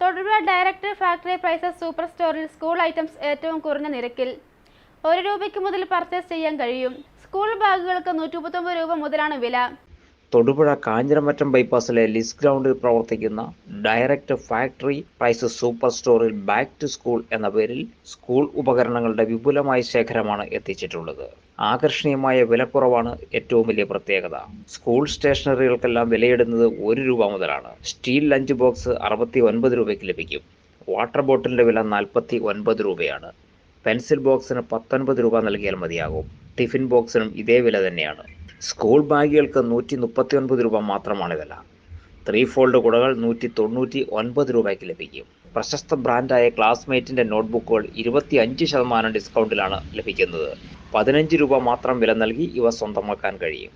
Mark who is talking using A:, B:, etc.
A: Thodupuzha director factory prices super സ്റ്റോറിൽ school items ഏറ്റവും കുറഞ്ഞ നിരക്കിൽ 1 രൂപയ്ക്ക് മുതൽ പർച്ചേസ് ചെയ്യാൻ കഴിയും. സ്കൂൾ ബാഗുകൾക്ക് 139 രൂപ മുതലാണ് വില.
B: തൊടുപുഴ കാഞ്ഞിരമറ്റം ബൈപ്പാസിലെ ലിസ് ഗ്രൗണ്ടിൽ പ്രവർത്തിക്കുന്ന ഡയറക്ടർ ഫാക്ടറി പ്രൈസസ് സൂപ്പർ സ്റ്റോറിൽ ബാക്ക് ടു സ്കൂൾ എന്ന പേരിൽ സ്കൂൾ ഉപകരണങ്ങളുടെ വിപുലമായ ശേഖരമാണ് എത്തിച്ചിട്ടുള്ളത്. ആകർഷണീയമായ വിലക്കുറവാണ് ഏറ്റവും വലിയ പ്രത്യേകത. സ്കൂൾ സ്റ്റേഷനറികൾക്കെല്ലാം വിലയിടുന്നത് 1 രൂപ മുതലാണ്. സ്റ്റീൽ ലഞ്ച് ബോക്സ് 69 രൂപയ്ക്ക് ലഭിക്കും. വാട്ടർ ബോട്ടിലിന്റെ വില 49 രൂപയാണ്. പെൻസിൽ ബോക്സിന് 19 രൂപ നൽകിയാൽ മതിയാകും. ടിഫിൻ ബോക്സിനും ഇതേ വില തന്നെയാണ്. സ്കൂൾ ബാഗുകൾക്ക് 139 രൂപ മാത്രമാണ് വില. 3 ഫോൾഡ് കുടകൾ 199 രൂപയ്ക്ക് ലഭിക്കും. പ്രശസ്ത ബ്രാൻഡായ ക്ലാസ്മേറ്റിന്റെ നോട്ട്ബുക്കുകൾ 25% ഡിസ്കൗണ്ടിലാണ് ലഭിക്കുന്നത്. 15 രൂപ മാത്രം വില നൽകി ഇവ സ്വന്തമാക്കാൻ കഴിയും.